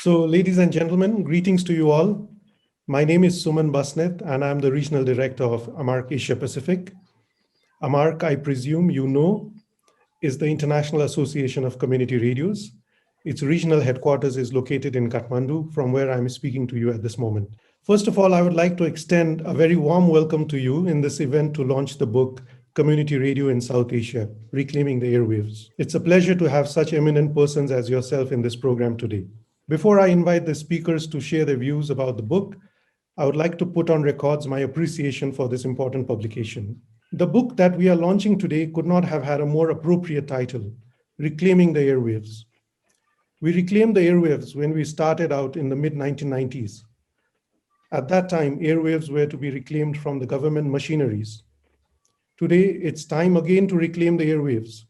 So, ladies and gentlemen, greetings to you all. My name is Suman Basnet, and I'm the Regional Director of AMARC Asia Pacific. AMARC, I presume you know, is the International Association of Community Radios. Its regional headquarters is located in Kathmandu, from where I'm speaking to you at this moment. First of all, I would like to extend a very warm welcome to you in this event to launch the book, Community Radio in South Asia, Reclaiming the Airwaves. It's a pleasure to have such eminent persons as yourself in this program today. Before I invite the speakers to share their views about the book, I would like to put on records my appreciation for this important publication. The book that we are launching today could not have had a more appropriate title, Reclaiming the Airwaves. We reclaimed the airwaves when we started out in the mid-1990s. At that time, airwaves were to be reclaimed from the government machineries. Today, it's time again to reclaim the airwaves,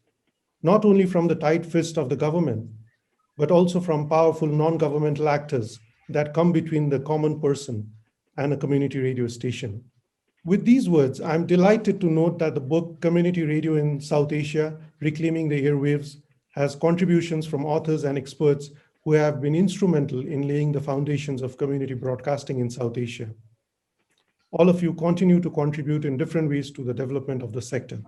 not only from the tight fist of the government, but also from powerful non-governmental actors that come between the common person and a community radio station. With these words, I'm delighted to note that the book Community Radio in South Asia, Reclaiming the Airwaves, has contributions from authors and experts who have been instrumental in laying the foundations of community broadcasting in South Asia. All of you continue to contribute in different ways to the development of the sector.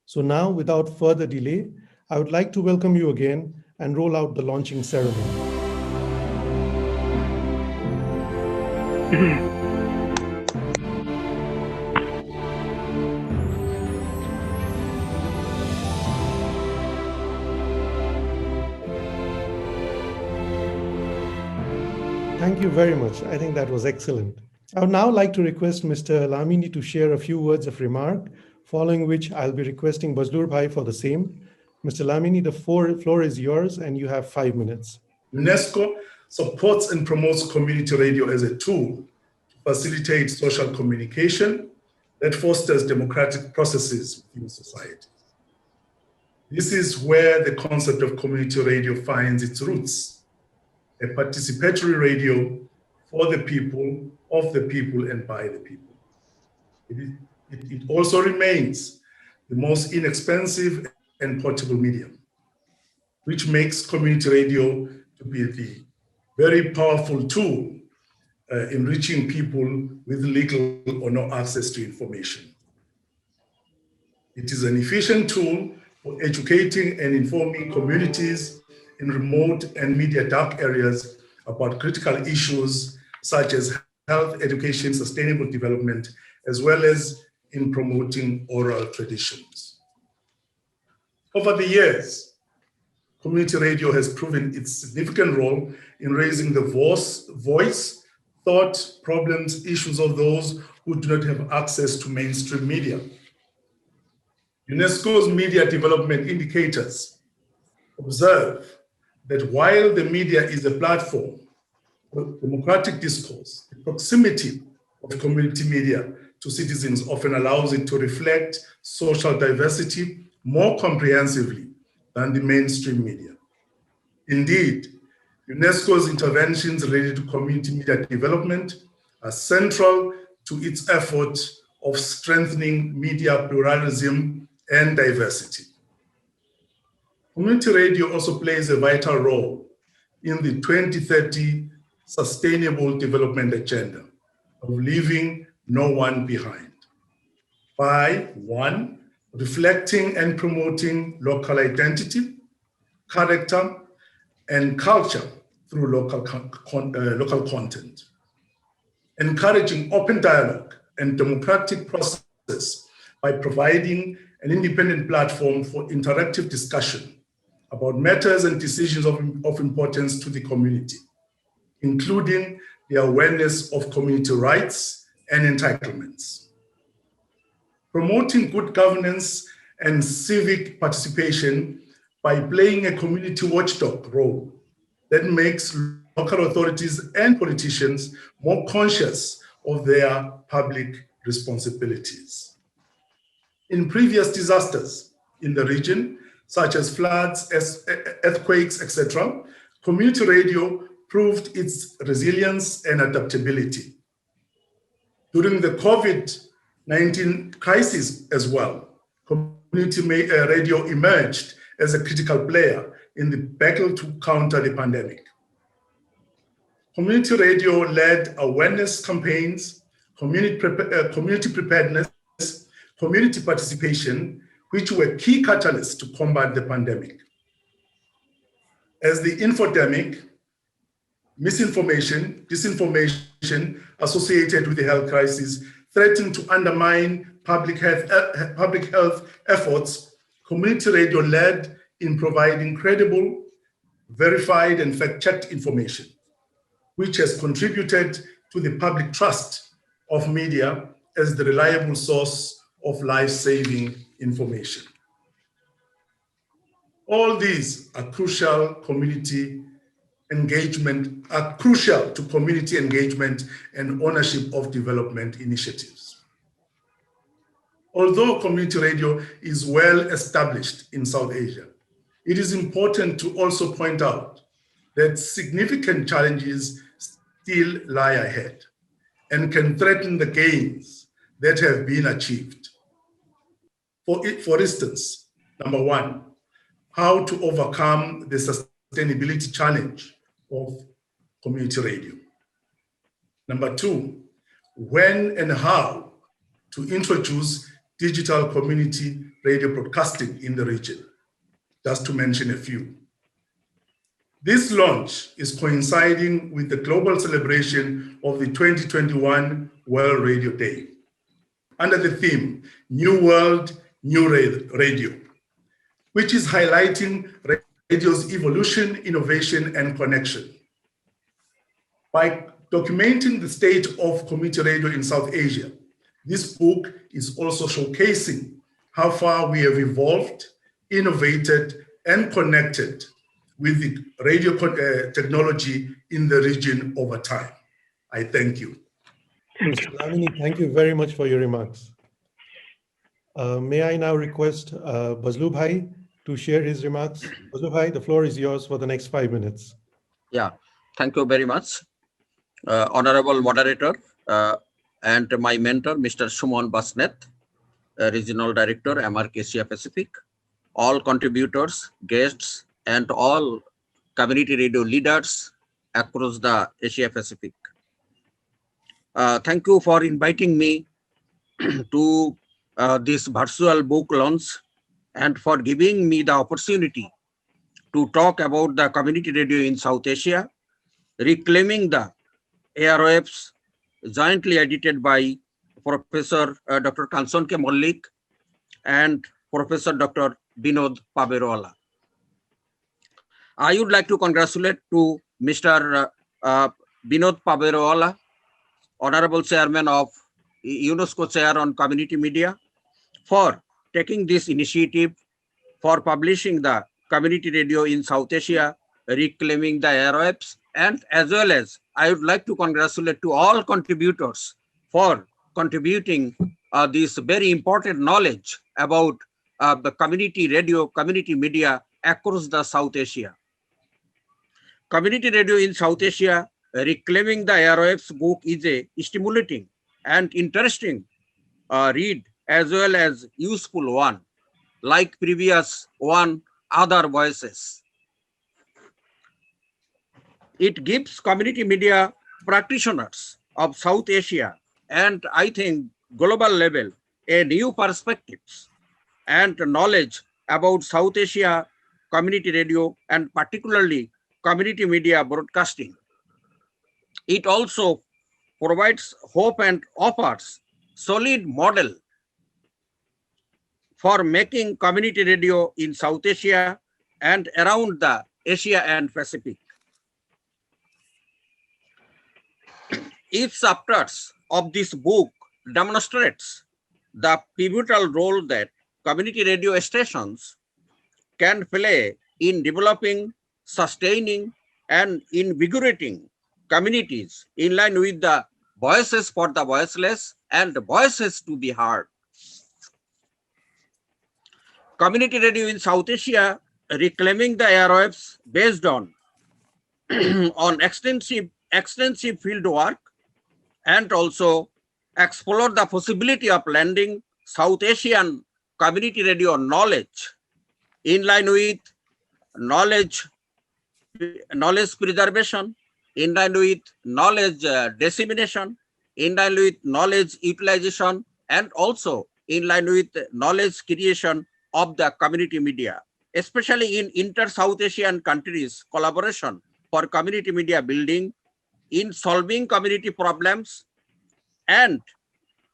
So now, without further delay, I would like to welcome you again and roll out the launching ceremony. Thank you very much. I think that was excellent. I would now like to request Mr. Lamini to share a few words of remark, following which I'll be requesting Bajlur Bhai for the same. Mr. Lamini, the floor is yours and you have 5 minutes. UNESCO supports and promotes community radio as a tool to facilitate social communication that fosters democratic processes in society. This is where the concept of community radio finds its roots. A participatory radio for the people, of the people, and by the people. It also remains the most inexpensive and portable medium, which makes community radio to be the very powerful tool in reaching people with little or no access to information. It is an efficient tool for educating and informing communities in remote and media dark areas about critical issues such as health, education, sustainable development, as well as in promoting oral traditions. Over the years, community radio has proven its significant role in raising the voice, thought, problems, issues of those who do not have access to mainstream media. UNESCO's media development indicators observe that while the media is a platform for democratic discourse, the proximity of community media to citizens often allows it to reflect social diversity more comprehensively than the mainstream media. Indeed, UNESCO's interventions related to community media development are central to its effort of strengthening media pluralism and diversity. Community radio also plays a vital role in the 2030 Sustainable Development Agenda of leaving no one behind by, one, reflecting and promoting local identity, character, and culture through local content, encouraging open dialogue and democratic process by providing an independent platform for interactive discussion about matters and decisions of importance to the community, including the awareness of community rights and entitlements. Promoting good governance and civic participation by playing a community watchdog role that makes local authorities and politicians more conscious of their public responsibilities. In previous disasters in the region, such as floods, earthquakes, etc., community radio proved its resilience and adaptability. During the COVID-19 crisis as well, community radio emerged as a critical player in the battle to counter the pandemic. Community radio led awareness campaigns, community preparedness, community participation, which were key catalysts to combat the pandemic. As the infodemic, misinformation, disinformation associated with the health crisis threatened to undermine public health efforts, community radio led in providing credible, verified, and fact-checked information, which has contributed to the public trust of media as the reliable source of life-saving information. All these are crucial to community engagement and ownership of development initiatives. Although community radio is well established in South Asia, it is important to also point out that significant challenges still lie ahead and can threaten the gains that have been achieved. For instance, number one, how to overcome the sustainability challenge of community radio. Number two, when and how to introduce digital community radio broadcasting in the region, just to mention a few. This launch is coinciding with the global celebration of the 2021 World Radio Day under the theme, New World, New Radio, which is highlighting radio's evolution, innovation, and connection. By documenting the state of community radio in South Asia, this book is also showcasing how far we have evolved, innovated, and connected with the radio technology in the region over time. I thank you. Mr. Lamini, thank you very much for your remarks. May I now request Bazloo Bhai to share his remarks. Bazloo Bhai, the floor is yours for the next 5 minutes. Yeah, thank you very much. Honorable moderator and my mentor, Mr. Suman Basnet, Regional Director, AMARC Asia Pacific, all contributors, guests, and all community radio leaders across the Asia Pacific. Thank you for inviting me to this virtual book launch and for giving me the opportunity to talk about the community radio in South Asia, reclaiming the Airwaves, jointly edited by Professor Dr. Kanson K. Mollik and Professor Dr. Binod Paberoala. I would like to congratulate to Mr. Binod Paberoala, Honorable Chairman of UNESCO Chair on Community Media, for taking this initiative for publishing the community radio in South Asia, reclaiming the airwaves, and as well as I would like to congratulate to all contributors for contributing this very important knowledge about the community radio, community media across the South Asia. Community radio in South Asia, reclaiming the airwaves book is a stimulating and interesting read as well as useful one, like previous one, Other Voices. It gives community media practitioners of South Asia and I think global level a new perspectives and knowledge about South Asia community radio and particularly community media broadcasting. It also provides hope and offers solid model for making community radio in South Asia and around the Asia and Pacific. Each chapters of this book demonstrates the pivotal role that community radio stations can play in developing, sustaining, and invigorating communities in line with the voices for the voiceless and voices to be heard. Community radio in South Asia, reclaiming the airwaves based on, on extensive field work and also explore the possibility of lending South Asian community radio knowledge in line with knowledge preservation, in line with knowledge dissemination, in line with knowledge utilization, and also in line with knowledge creation of the community media, especially in inter-South Asian countries, collaboration for community media building, in solving community problems, and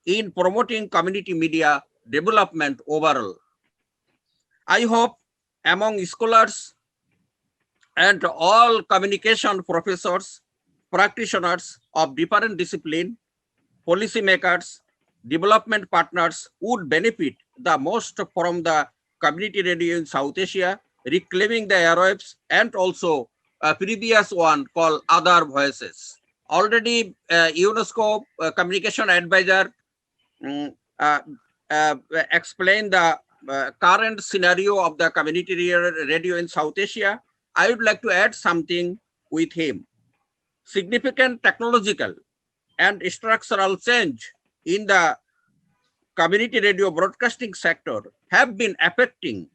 in promoting community media development overall. I hope among scholars and all communication professors, practitioners of different discipline, policymakers, development partners would benefit the most from the community radio in South Asia, reclaiming the airwaves, and also a previous one called Other Voices. Already UNESCO communication advisor mm, uh, explained the current scenario of the community radio in South Asia. I would like to add something with him. Significant technological and structural change in the community radio broadcasting sector have been affecting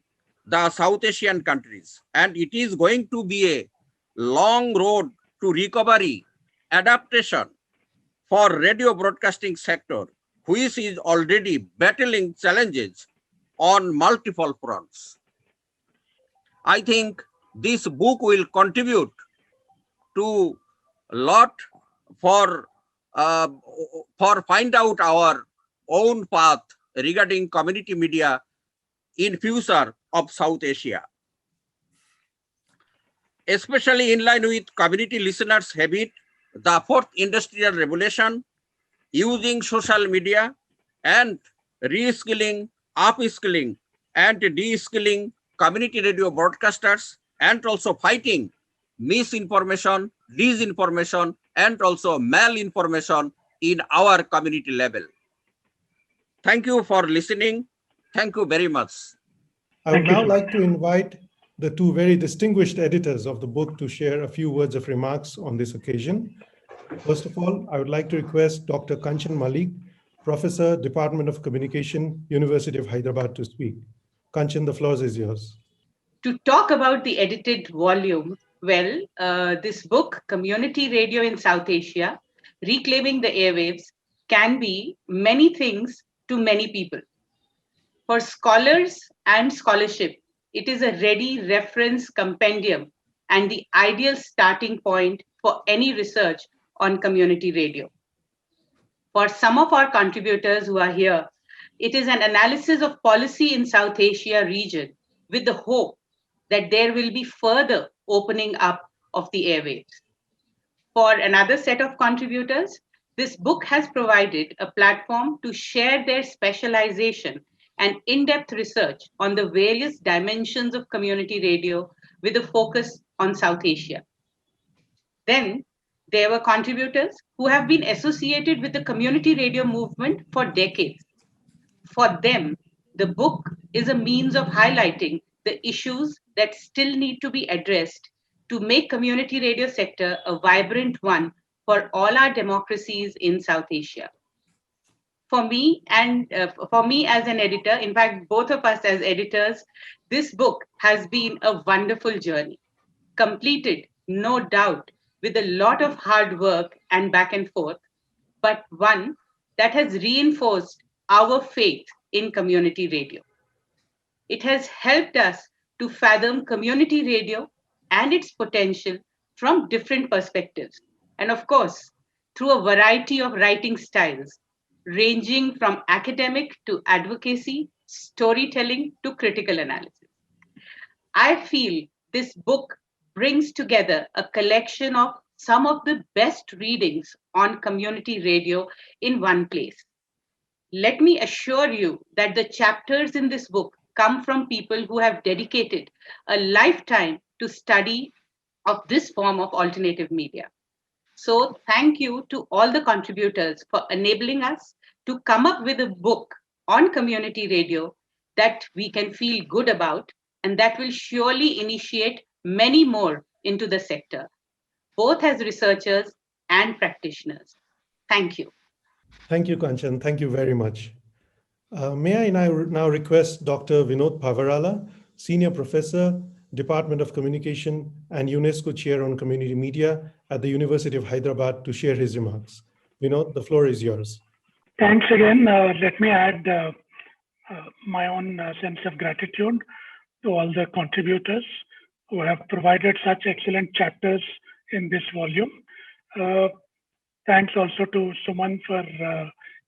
the South Asian countries, and it is going to be a long road to recovery, adaptation for radio broadcasting sector, which is already battling challenges on multiple fronts. I think this book will contribute to a lot for find out our own path regarding community media in future of South Asia, especially in line with community listeners' habit, the fourth industrial revolution, using social media and reskilling, upskilling, and de-skilling community radio broadcasters, and also fighting misinformation, disinformation, and also malinformation in our community level. Thank you for listening. Thank you very much. I would now like to invite the two very distinguished editors of the book to share a few words of remarks on this occasion. First of all, I would like to request Dr. Kanchan Malik, Professor, Department of Communication, University of Hyderabad, to speak. Kanchan, the floor is yours. To talk about the edited volume, well, this book, Community Radio in South Asia, Reclaiming the Airwaves, can be many things to many people. For scholars and scholarship, it is a ready reference compendium and the ideal starting point for any research on community radio. For some of our contributors who are here, it is an analysis of policy in South Asia region with the hope that there will be further opening up of the airwaves. For another set of contributors, this book has provided a platform to share their specialization and in-depth research on the various dimensions of community radio with a focus on South Asia. Then there were contributors who have been associated with the community radio movement for decades. For them, the book is a means of highlighting the issues that still need to be addressed to make community radio sector a vibrant one for all our democracies in South Asia. For me as an editor, in fact, both of us as editors, this book has been a wonderful journey, completed, no doubt, with a lot of hard work and back and forth, but one that has reinforced our faith in community radio. It has helped us to fathom community radio and its potential from different perspectives. And of course, through a variety of writing styles, ranging from academic to advocacy, storytelling to critical analysis. I feel this book brings together a collection of some of the best readings on community radio in one place. Let me assure you that the chapters in this book come from people who have dedicated a lifetime to study of this form of alternative media. So thank you to all the contributors for enabling us to come up with a book on community radio that we can feel good about and that will surely initiate many more into the sector, both as researchers and practitioners. Thank you. Thank you, Kanchan. Thank you very much. May I now request Dr. Vinod Pavarala, Senior Professor, Department of Communication, and UNESCO Chair on Community Media at the University of Hyderabad to share his remarks. Vinod, the floor is yours. Thanks again. Let me add my own sense of gratitude to all the contributors who have provided such excellent chapters in this volume. Thanks also to Suman for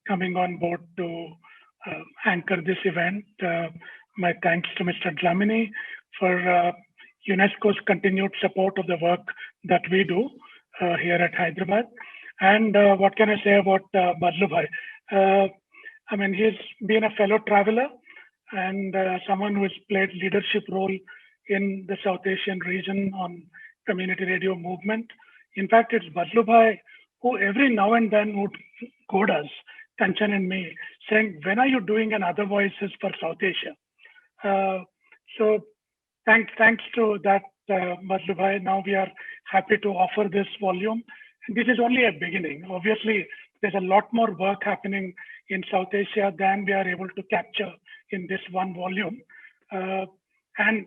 coming on board to anchor this event. My thanks to Mr. Dlamini for UNESCO's continued support of the work that we do here at Hyderabad. And what can I say about Badlu Bhai? I mean, he's been a fellow traveler and someone who has played leadership role in the South Asian region on community radio movement. In fact, it's Badlu Bhai who every now and then would code us, Kanchan and me, saying, when are you doing an Other Voices for South Asia? So thanks to that, Badlu Bhai. Now we are happy to offer this volume. And this is only a beginning. Obviously, there's a lot more work happening in South Asia than we are able to capture in this one volume. And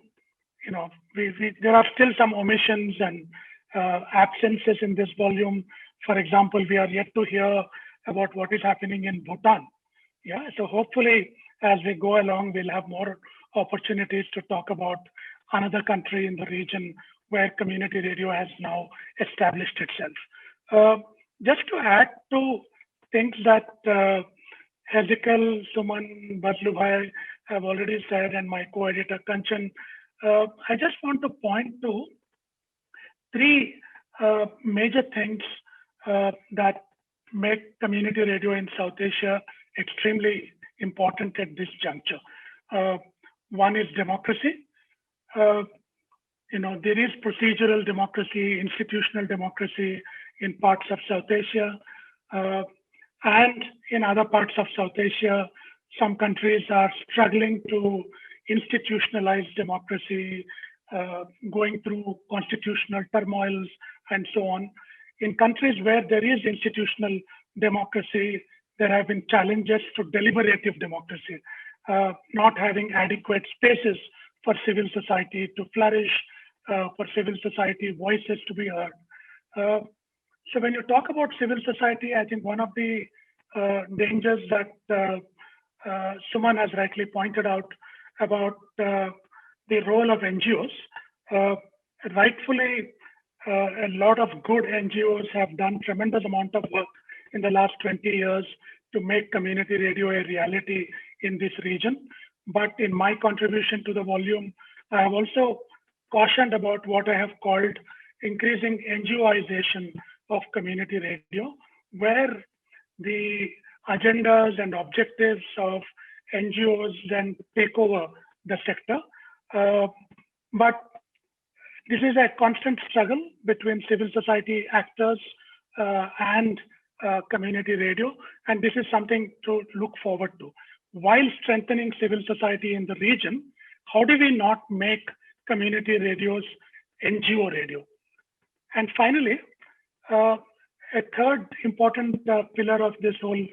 you know, there are still some omissions and absences in this volume. For example, we are yet to hear about what is happening in Bhutan. Yeah, so hopefully, as we go along, we'll have more opportunities to talk about another country in the region where community radio has now established itself. Just to add to things that Hezekiel, Suman, Badlu Bhai have already said, and my co-editor Kanchan, I just want to point to three major things that make community radio in South Asia extremely important at this juncture. One is democracy. You know, there is procedural democracy, institutional democracy in parts of South Asia. And in other parts of South Asia, some countries are struggling to institutionalize democracy, going through constitutional turmoils and so on. In countries where there is institutional democracy, there have been challenges to deliberative democracy, not having adequate spaces for civil society to flourish, for civil society voices to be heard. So when you talk about civil society, I think one of the dangers that Suman has rightly pointed out about the role of NGOs. Rightfully, a lot of good NGOs have done tremendous amount of work in the last 20 years to make community radio a reality in this region. But in my contribution to the volume, I have also cautioned about what I have called increasing NGOization of community radio, where the agendas and objectives of NGOs then take over the sector. But this is a constant struggle between civil society actors and community radio, and this is something to look forward to. While strengthening civil society in the region, how do we not make community radios NGO radio? And finally, a third important pillar of this whole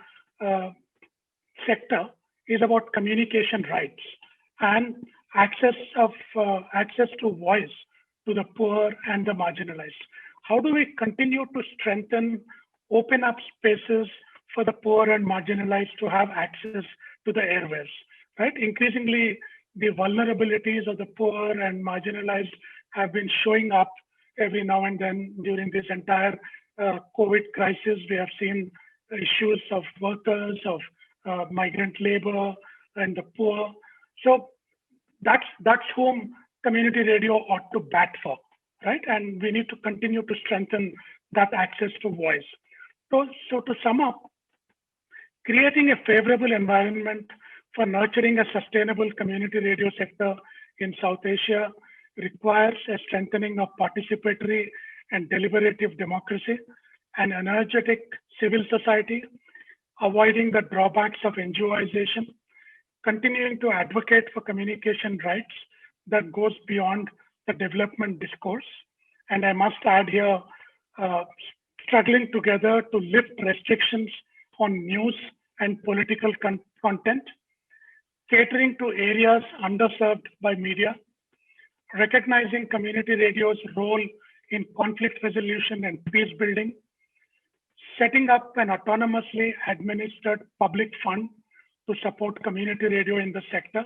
sector is about communication rights and access to voice to the poor and the marginalized. How do we continue to strengthen, open up spaces for the poor and marginalized to have access to the airwaves, right? Increasingly, the vulnerabilities of the poor and marginalized have been showing up every now and then during this entire COVID crisis. We have seen issues of workers, of migrant labor, and the poor. So that's whom community radio ought to bat for, right? And we need to continue to strengthen that access to voice. So to sum up, creating a favorable environment for nurturing a sustainable community radio sector in South Asia requires a strengthening of participatory and deliberative democracy, an energetic civil society, avoiding the drawbacks of NGOization, continuing to advocate for communication rights that goes beyond the development discourse. And I must add here, struggling together to lift restrictions on news and political content, catering to areas underserved by media, recognizing community radio's role in conflict resolution and peace building, setting up an autonomously administered public fund to support community radio in the sector,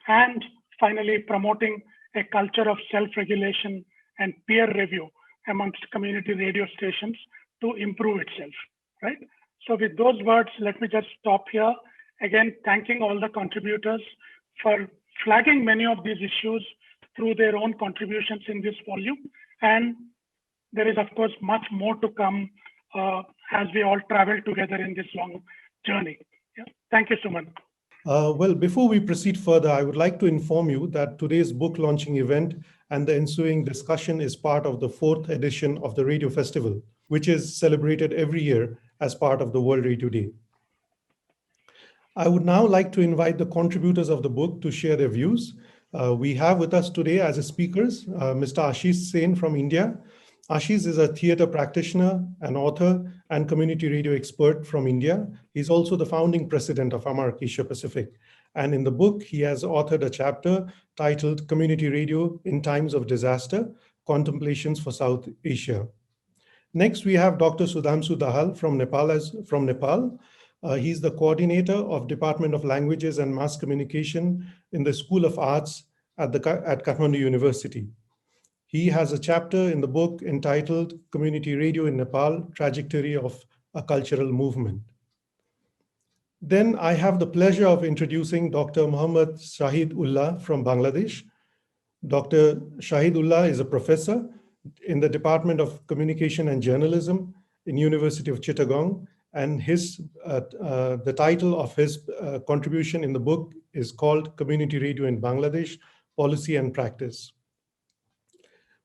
and finally promoting a culture of self-regulation and peer review amongst community radio stations to improve itself, right? So with those words, let me just stop here. Again, thanking all the contributors for flagging many of these issues through their own contributions in this volume. And there is, of course, much more to come as we all travel together in this long journey. Yeah. Thank you, Suman. Well, before we proceed further, I would like to inform you that today's book launching event and the ensuing discussion is part of the 4th edition of the Radio Festival, which is celebrated every year as part of the World Radio Day. I would now like to invite the contributors of the book to share their views. We have with us today as speakers, Mr. Ashish Sen from India. Ashish is a theatre practitioner, an author, and community radio expert from India. He's also the founding president of Amark Asia Pacific. And in the book, he has authored a chapter titled Community Radio in Times of Disaster, Contemplations for South Asia. Next, we have Dr. Sudhamsu Dahal from Nepal. He's the coordinator of Department of Languages and Mass Communication in the School of Arts at Kathmandu University. He has a chapter in the book entitled Community Radio in Nepal, Trajectory of a Cultural Movement. Then I have the pleasure of introducing Dr. Muhammad Shahid Ullah from Bangladesh. Dr. Shahid Ullah is a professor in the Department of Communication and Journalism in University of Chittagong, and the title of his contribution in the book is called Community Radio in Bangladesh, Policy and Practice.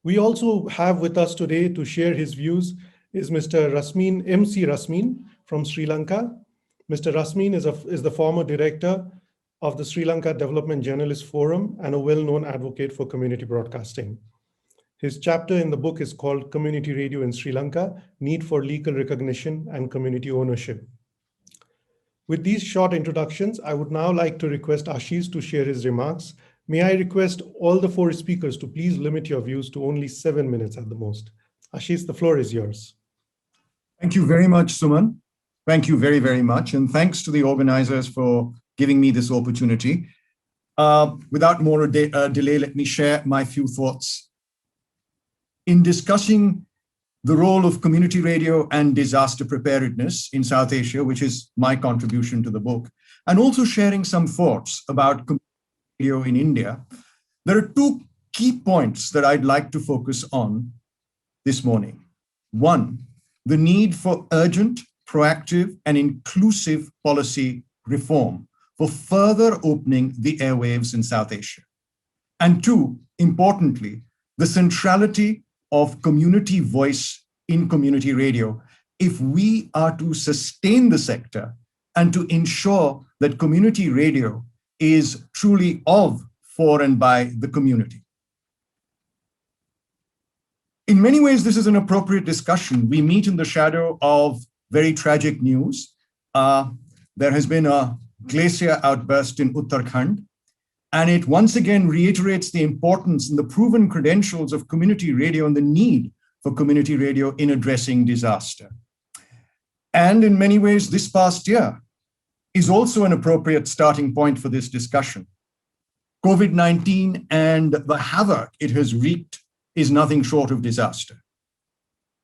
We also have with us today to share his views is Mr. MC Rasmin from Sri Lanka. Mr. Rasmin is the former director of the Sri Lanka Development Journalist Forum and a well-known advocate for community broadcasting. His chapter in the book is called Community Radio in Sri Lanka, Need for Legal Recognition and Community Ownership. With these short introductions, I would now like to request Ashish to share his remarks. May I request all the 4 speakers to please limit your views to only 7 minutes at the most. Ashish, the floor is yours. Thank you very much, Suman. Thank you very, very much. And thanks to the organizers for giving me this opportunity. Without more delay, let me share my few thoughts. In discussing the role of community radio and disaster preparedness in South Asia, which is my contribution to the book, and also sharing some thoughts about community radio in India, there are 2 key points that I'd like to focus on this morning. 1, the need for urgent, proactive, and inclusive policy reform for further opening the airwaves in South Asia. And 2, importantly, the centrality of community voice in community radio if we are to sustain the sector and to ensure that community radio is truly of, for, and by the community. In many ways, this is an appropriate discussion. We meet in the shadow of very tragic news. There has been a glacier outburst in Uttarakhand, and it once again reiterates the importance and the proven credentials of community radio and the need for community radio in addressing disaster. And in many ways, this past year is also an appropriate starting point for this discussion. COVID-19 and the havoc it has wreaked is nothing short of disaster.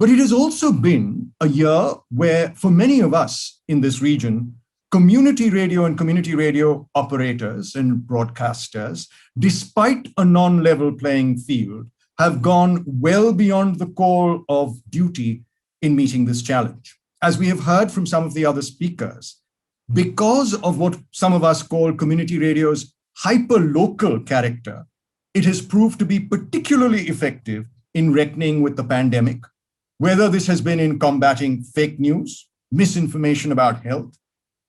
But it has also been a year where, for many of us in this region, community radio and community radio operators and broadcasters, despite a non-level playing field, have gone well beyond the call of duty in meeting this challenge. As we have heard from some of the other speakers, because of what some of us call community radio's hyper-local character, it has proved to be particularly effective in reckoning with the pandemic, whether this has been in combating fake news, misinformation about health,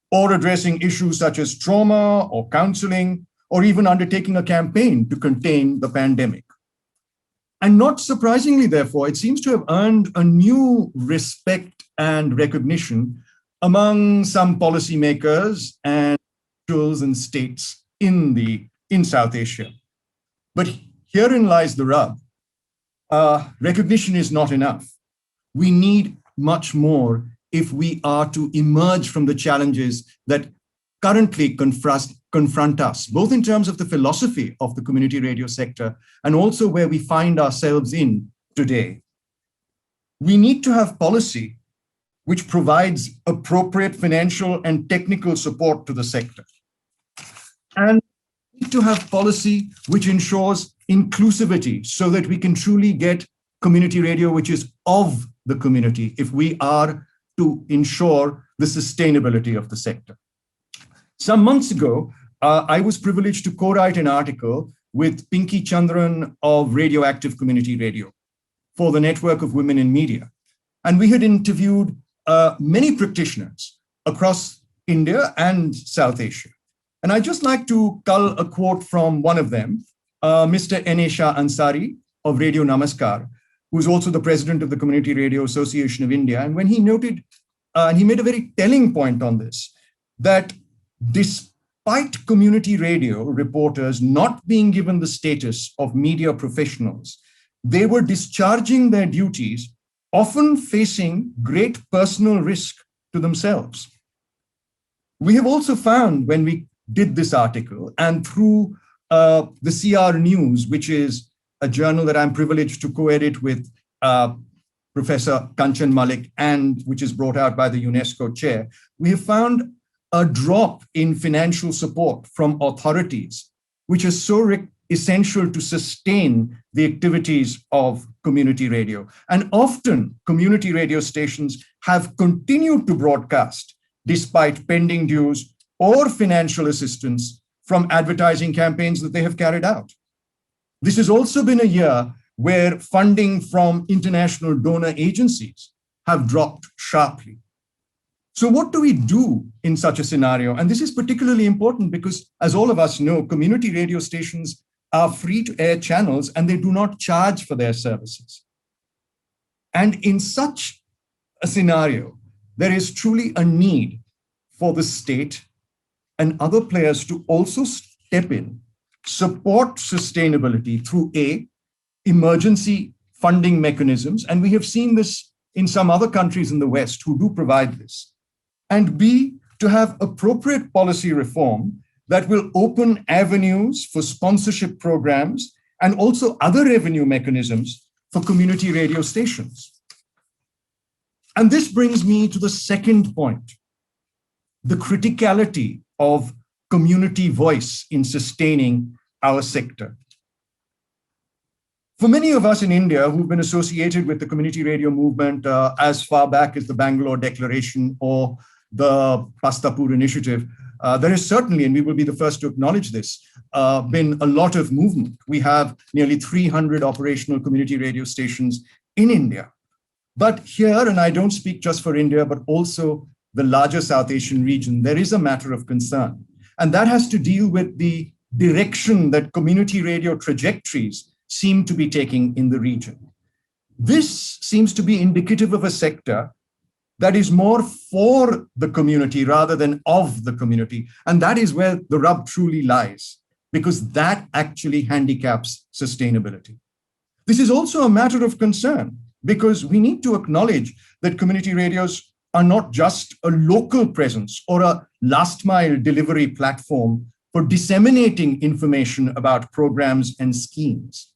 or addressing issues such as trauma or counseling, or even undertaking a campaign to contain the pandemic. And not surprisingly, therefore, it seems to have earned a new respect and recognition among some policymakers and individuals and states in South Asia. But herein lies the rub. Recognition is not enough. We need much more if we are to emerge from the challenges that currently confront us, both in terms of the philosophy of the community radio sector and also where we find ourselves in today. We need to have policy which provides appropriate financial and technical support to the sector. And we need to have policy which ensures inclusivity so that we can truly get community radio which is of the community if we are to ensure the sustainability of the sector. Some months ago, I was privileged to co-write an article with Pinky Chandran of Radioactive Community Radio for the Network of Women in Media. And we had interviewed many practitioners across India and South Asia. And I'd just like to cull a quote from one of them, Mr. N.A. Shah Ansari of Radio Namaskar, who's also the president of the Community Radio Association of India. And when he noted, and he made a very telling point on this, that despite community radio reporters not being given the status of media professionals, they were discharging their duties, often facing great personal risk to themselves. We have also found when we did this article and through the CR News, which is a journal that I'm privileged to co-edit with Professor Kanchan Malik and which is brought out by the UNESCO chair, we have found a drop in financial support from authorities, which is so essential to sustain the activities of community radio. And often community radio stations have continued to broadcast despite pending dues or financial assistance from advertising campaigns that they have carried out. This has also been a year where funding from international donor agencies have dropped sharply. So what do we do in such a scenario? And this is particularly important because, as all of us know, community radio stations are free-to-air channels and they do not charge for their services. And in such a scenario, there is truly a need for the state and other players to also step in, support sustainability through emergency funding mechanisms, and we have seen this in some other countries in the West who do provide this, and B, to have appropriate policy reform that will open avenues for sponsorship programs and also other revenue mechanisms for community radio stations. And this brings me to the second point, the criticality of community voice in sustaining our sector. For many of us in India who've been associated with the community radio movement as far back as the Bangalore Declaration or the Pastapur Initiative, there is certainly, and we will be the first to acknowledge this, been a lot of movement. We have nearly 300 operational community radio stations in India. But here, and I don't speak just for India, but also the larger South Asian region, there is a matter of concern. And that has to deal with the direction that community radio trajectories seem to be taking in the region. This seems to be indicative of a sector that is more for the community rather than of the community. And that is where the rub truly lies, because that actually handicaps sustainability. This is also a matter of concern because we need to acknowledge that community radios are not just a local presence or a last mile delivery platform for disseminating information about programs and schemes.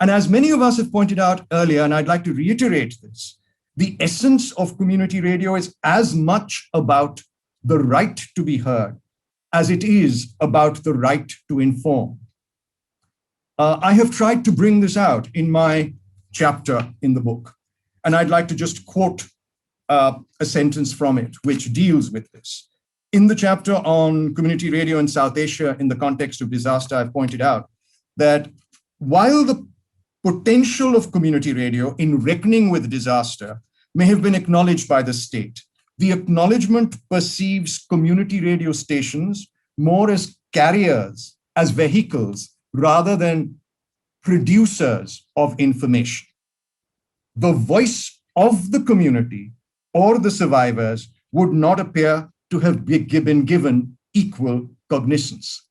And as many of us have pointed out earlier, and I'd like to reiterate this, the essence of community radio is as much about the right to be heard as it is about the right to inform. I have tried to bring this out in my chapter in the book, and I'd like to just quote a sentence from it, which deals with this. In the chapter on community radio in South Asia in the context of disaster, I've pointed out that while the potential of community radio in reckoning with disaster may have been acknowledged by the state, the acknowledgement perceives community radio stations more as carriers, as vehicles, rather than producers of information. The voice of the community or the survivors would not appear to have been given equal cognizance.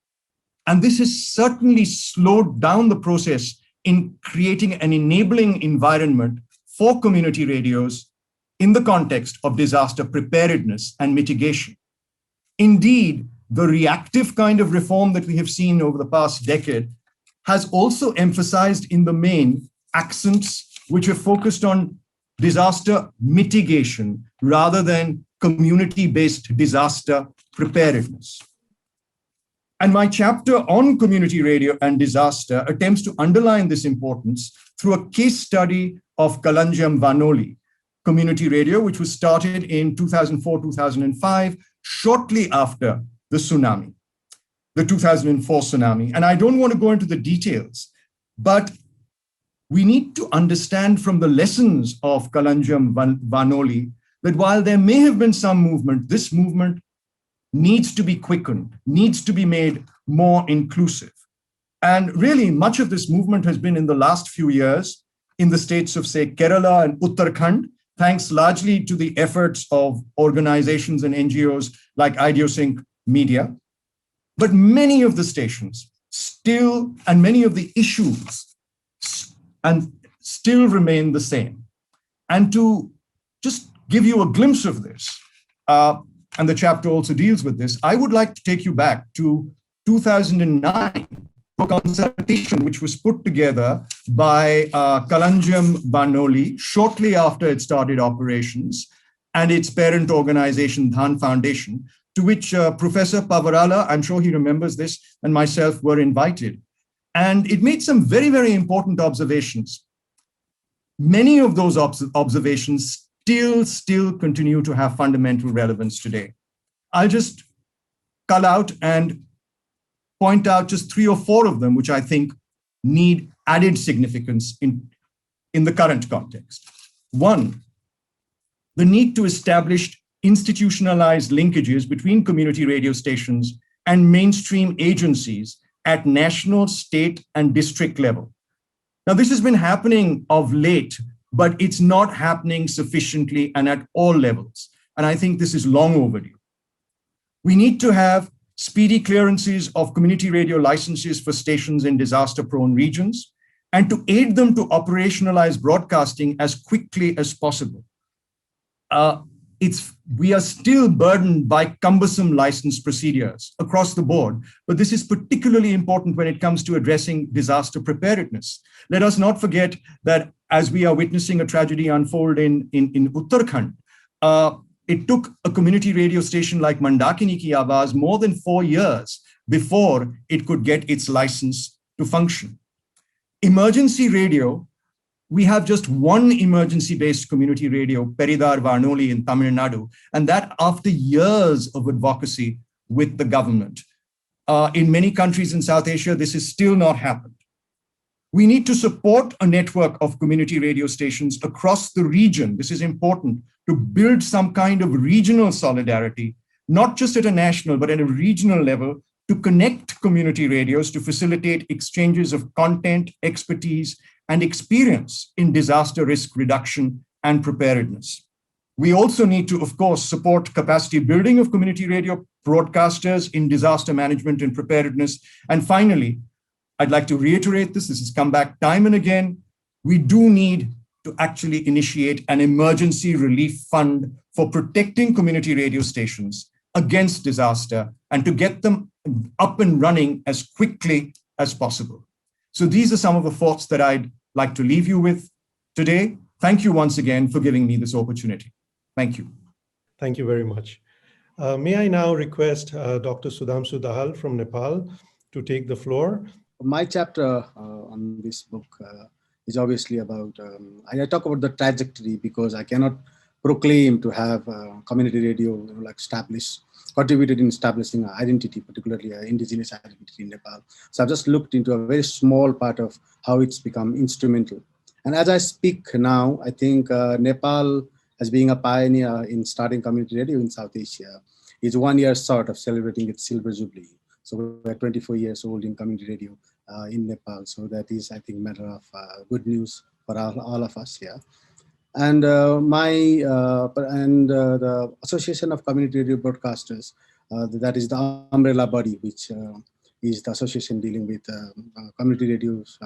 And this has certainly slowed down the process in creating an enabling environment for community radios in the context of disaster preparedness and mitigation. Indeed, the reactive kind of reform that we have seen over the past decade has also emphasized in the main accents which are focused on disaster mitigation rather than community-based disaster preparedness. And my chapter on community radio and disaster attempts to underline this importance through a case study of Kalanjam Vanoli community radio, which was started in 2004-2005, shortly after the tsunami, the 2004 tsunami. And I don't want to go into the details, but we need to understand from the lessons of Kalanjam Vanoli that while there may have been some movement, this movement needs to be quickened, needs to be made more inclusive. And really, much of this movement has been in the last few years in the states of, say, Kerala and Uttarakhand, thanks largely to the efforts of organizations and NGOs like IdeoSync Media. But many of the stations still, and many of the issues and still remain the same. And to just give you a glimpse of this, and the chapter also deals with this, I would like to take you back to 2009, a consultation which was put together by Kalanjam Vanoli shortly after it started operations and its parent organization, Dhan Foundation, to which Professor Pavarala, I'm sure he remembers this, and myself were invited. And it made some very, very important observations. Many of those observations still continue to have fundamental relevance today. I'll just cull out and point out just 3 or 4 of them, which I think need added significance in the current context. 1, the need to establish institutionalized linkages between community radio stations and mainstream agencies at national, state, and district level. Now, this has been happening of late, but it's not happening sufficiently and at all levels. And I think this is long overdue. We need to have speedy clearances of community radio licenses for stations in disaster-prone regions and to aid them to operationalize broadcasting as quickly as possible. We are still burdened by cumbersome license procedures across the board, but this is particularly important when it comes to addressing disaster preparedness. Let us not forget that as we are witnessing a tragedy unfold in Uttarakhand, it took a community radio station like Mandakini Ki Awaaz more than 4 years before it could get its license to function. Emergency radio, we have just one emergency-based community radio, Peridar Vanoli in Tamil Nadu, and that after years of advocacy with the government. In many countries in South Asia, this has still not happened. We need to support a network of community radio stations across the region. This is important to build some kind of regional solidarity, not just at a national, but at a regional level, to connect community radios to facilitate exchanges of content, expertise, and experience in disaster risk reduction and preparedness. We also need to, of course, support capacity building of community radio broadcasters in disaster management and preparedness. And finally, I'd like to reiterate this has come back time and again, we do need to actually initiate an emergency relief fund for protecting community radio stations against disaster and to get them up and running as quickly as possible. So these are some of the thoughts that I'd like to leave you with today. Thank you once again for giving me this opportunity. Thank you. Thank you very much. May I now request Dr. Sudhamsu Dahal from Nepal to take the floor. My chapter on this book is obviously about, I talk about the trajectory because I cannot proclaim to have community radio established, contributed in establishing an identity, particularly an indigenous identity in Nepal. So I've just looked into a very small part of how it's become instrumental. And as I speak now, I think Nepal, as being a pioneer in starting community radio in South Asia, is 1 year short of celebrating its silver jubilee. So we're 24 years old in community radio in Nepal. So that is, I think, matter of good news for all of us here. And the Association of Community Radio Broadcasters, that is the umbrella body which is the association dealing with community radios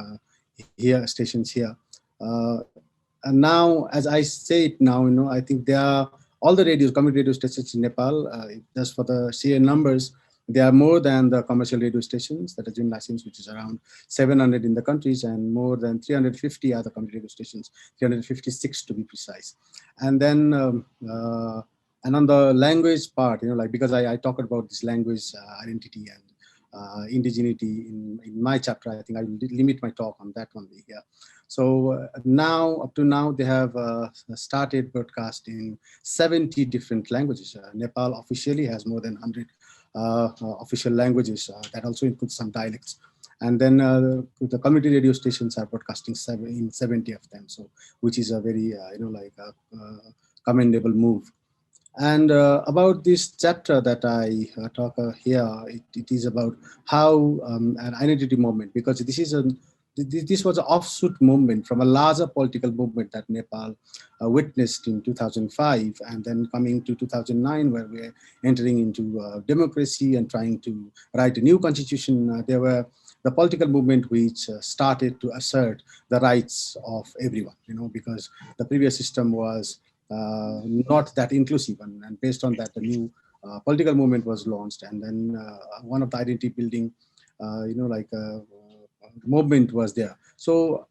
here, stations here. And now, as I say it now, I think there are all the radios, community radio stations in Nepal, just for the sheer numbers, there are more than the commercial radio stations that have been licensed, which is around 700 in the countries, and more than 350 other community radio stations, 356 to be precise. And then, and on the language part, like, because I talked about this language identity and indigeneity in my chapter, I think I will limit my talk on that only here. So now, up to now, they have started broadcast in 70 different languages. Nepal officially has more than 100 official languages. That also includes some dialects. And then the community radio stations are broadcasting in 70 of them. So, which is a very, commendable move. And about this chapter that I talk here, it is about how an identity movement, because this was an offshoot movement from a larger political movement that Nepal witnessed in 2005, and then coming to 2009, where we're entering into democracy and trying to write a new constitution. There were the political movement which started to assert the rights of everyone, because the previous system was not that inclusive, and based on that, the new political movement was launched, and then one of the identity building, movement was there. So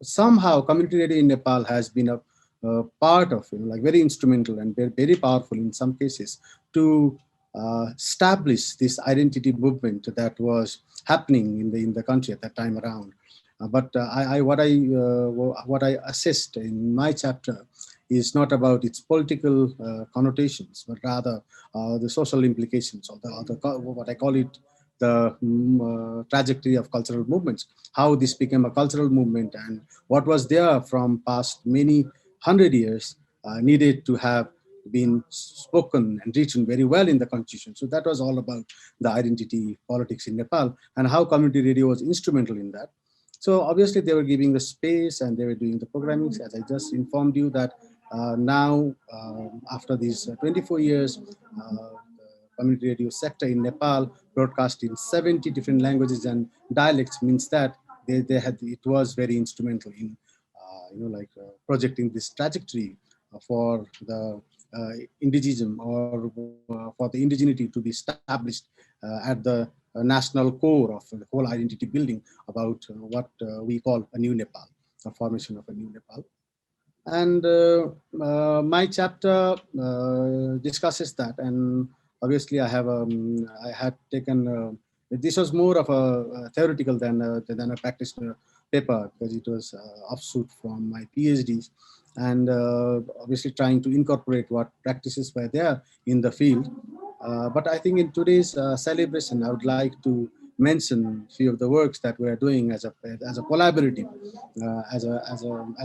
somehow, community radio in Nepal has been a part of, very instrumental and very, very powerful in some cases to establish this identity movement that was happening in the country at that time around. But what I assessed in my chapter is not about its political connotations, but rather the social implications of what I call it, the trajectory of cultural movements, how this became a cultural movement, and what was there from past many 100 years needed to have been spoken and written very well in the constitution. So that was all about the identity politics in Nepal and how community radio was instrumental in that. So obviously they were giving the space and they were doing the programming. As I just informed you that now, after these 24 years, the community radio sector in Nepal broadcast in 70 different languages and dialects, means that it was very instrumental in projecting this trajectory for the indigenism or for the indigeneity to be established at the national core of the whole identity building about what we call a new Nepal, the formation of a new Nepal. And my chapter discusses that, and obviously I had taken this was more of a theoretical than a practice paper, because it was offshoot from my PhDs, and obviously trying to incorporate what practices were there in the field. But I think in today's celebration, I would like to mention a few of the works that we are doing as a collaborative, as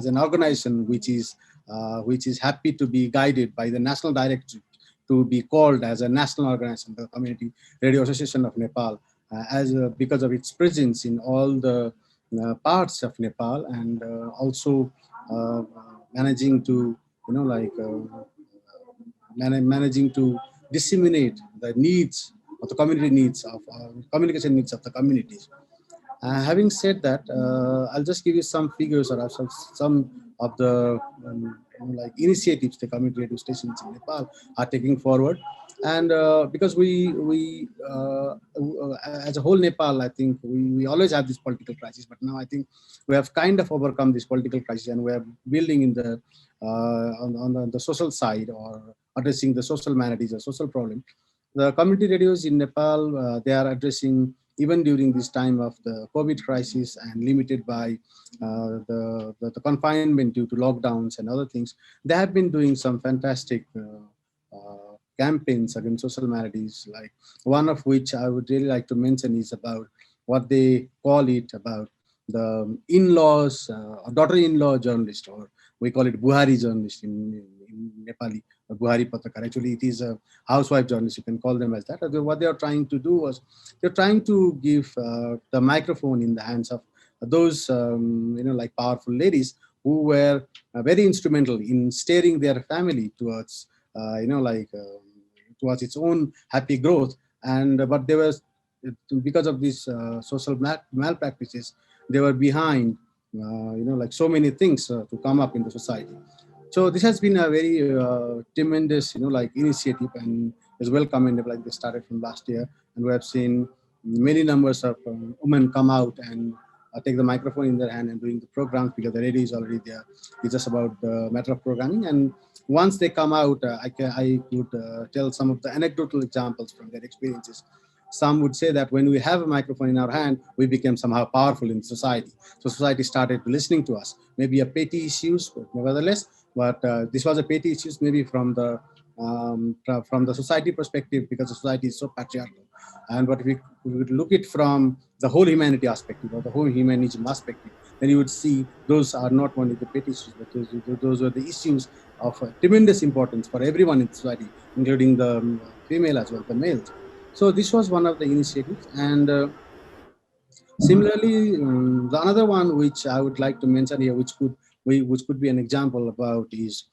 an organization which is happy to be guided by the National Directorate to be called as a national organization, the Community Radio Association of Nepal, because of its presence in all the parts of Nepal, and also managing to managing to disseminate the needs of the community needs of communication needs of the communities. Having said that, I'll just give you some figures or some of the initiatives the community radio stations in Nepal are taking forward. And because we as a whole Nepal, I think we always have this political crisis, but now I think we have kind of overcome this political crisis, and we are building in the on the social side, or addressing the social maladies or social problem. The community radios in Nepal, they are addressing, even during this time of the COVID crisis and limited by the confinement due to lockdowns and other things, they have been doing some fantastic campaigns against social maladies, like one of which I would really like to mention is about what they call it about the in-laws, daughter-in-law journalist, or we call it Buhari journalist in Nepali, Buhari Patakar. Actually, it is a housewife journalist, you can call them as that. What they are trying to do was, they're trying to give the microphone in the hands of those, powerful ladies who were very instrumental in steering their family towards, towards its own happy growth. And but they were because of these social malpractices, they were behind, like so many things to come up in the society. So this has been a very tremendous, like initiative, and is well commendable. Like they started from last year, and we have seen many numbers of women come out and take the microphone in their hand and doing the programs, because the radio is already there. It's just about the matter of programming. And once they come out, I could tell some of the anecdotal examples from their experiences. Some would say that when we have a microphone in our hand, we became somehow powerful in society. So society started listening to us. Maybe a petty issues, but nevertheless, but this was a petty issues maybe from the society perspective, because the society is so patriarchal. And but if we would look it from the whole humanity aspect, or the whole humanism aspect, then you would see those are not only the petty issues, but those are the issues of tremendous importance for everyone in society, including the female as well, the males. So this was one of the initiatives. And similarly, the another one which I would like to mention here, which could be an example about, is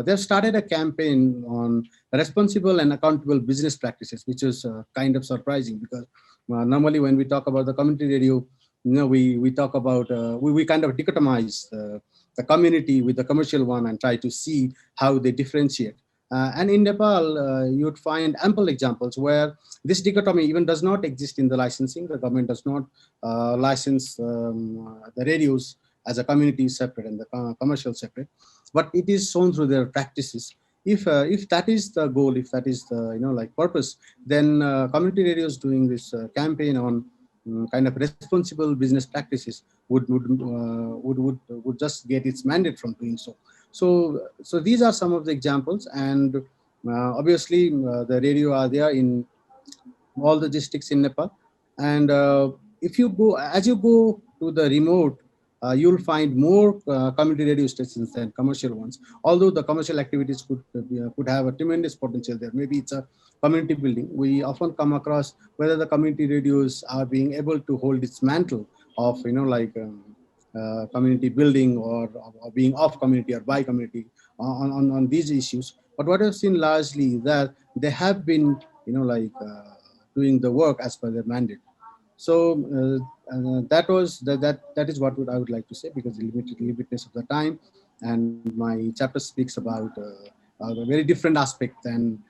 they've started a campaign on responsible and accountable business practices, which is kind of surprising, because normally when we talk about the community radio, we talk about, we kind of dichotomize the community with the commercial one and try to see how they differentiate. And in Nepal, you would find ample examples where this dichotomy even does not exist in the licensing. The government does not license the radios as a community separate and the commercial separate, but it is shown through their practices. If that is the goal, if that is the like purpose, then community radios doing this campaign on kind of responsible business practices would just get its mandate from doing so. So these are some of the examples, and obviously the radio are there in all the districts in Nepal. And as you go to the remote, you'll find more community radio stations than commercial ones. Although the commercial activities could have a tremendous potential there. Maybe it's a community building. We often come across whether the community radios are being able to hold its mantle of community building, or being off community or by community on these issues. But what I've seen largely that they have been doing the work as per their mandate. So that is what I would like to say, because the limitedness of the time, and my chapter speaks about a very different aspect than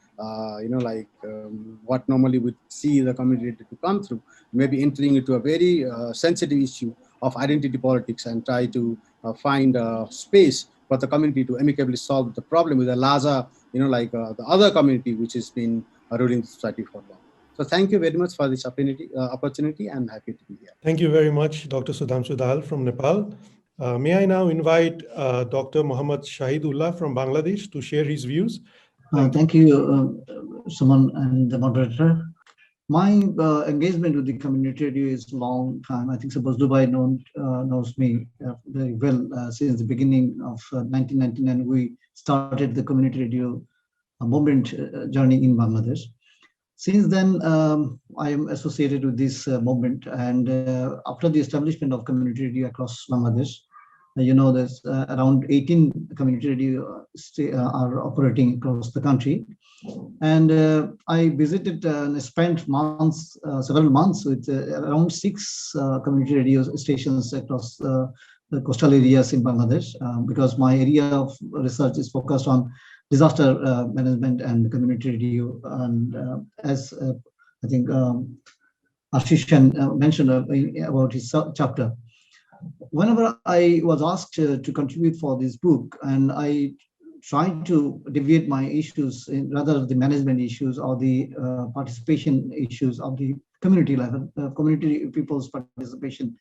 what normally would see the community to come through. Maybe entering into a very sensitive issue of identity politics, and try to find a space for the community to amicably solve the problem with a larger, the other community which has been ruling the society for long. So thank you very much for this opportunity. I'm happy to be here. Thank you very much, Dr. Sudhanshu Dal from Nepal. May I now invite Dr. Muhammad Shahidullah from Bangladesh to share his views. Thank you, Suman and the moderator. My engagement with the community radio is a long time. I think suppose Dubai knows me very well since the beginning of 1999. We started the community radio movement journey in Bangladesh. Since then, I am associated with this movement, and after the establishment of community radio across Bangladesh, there's around 18 community radio are operating across the country. And I visited and spent months, several months with around 6 community radio stations across the coastal areas in Bangladesh, because my area of research is focused on disaster management and community radio. And as I think Ashish mentioned about his chapter, whenever I was asked to contribute for this book, and I tried to deviate my issues in rather the management issues or the participation issues of the community level, community people's participation.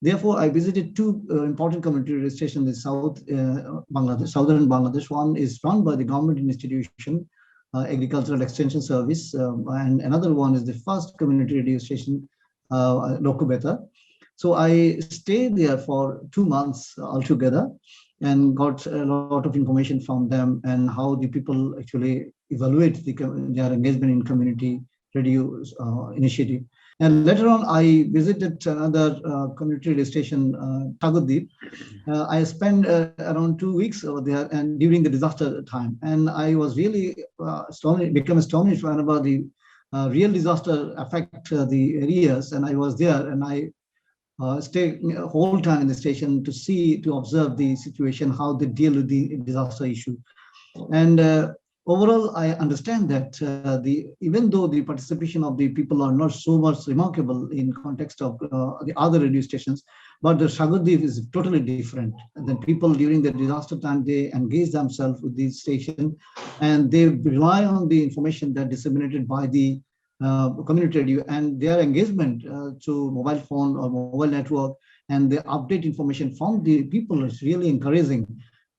Therefore, I visited 2 important community radio stations in southern Bangladesh. One is run by the government institution, Agricultural Extension Service, and another one is the first community radio station, Lokubeta. So I stayed there for 2 months altogether, and got a lot of information from them and how the people actually evaluate their engagement in community radio initiative. And later on, I visited another community radio station, Taguddeep. I spent around 2 weeks over there, and during the disaster time. And I was really become astonished whenever the real disaster affect the areas, and I was there, and I stay whole time in the station to observe the situation, how they deal with the disaster issue. And overall, I understand that even though the participation of the people are not so much remarkable in context of the other radio stations, but the Shagadip is totally different. And then people during the disaster time, they engage themselves with the station, and they rely on the information that disseminated by the community radio, and their engagement to mobile phone or mobile network, and they update information from the people is really encouraging.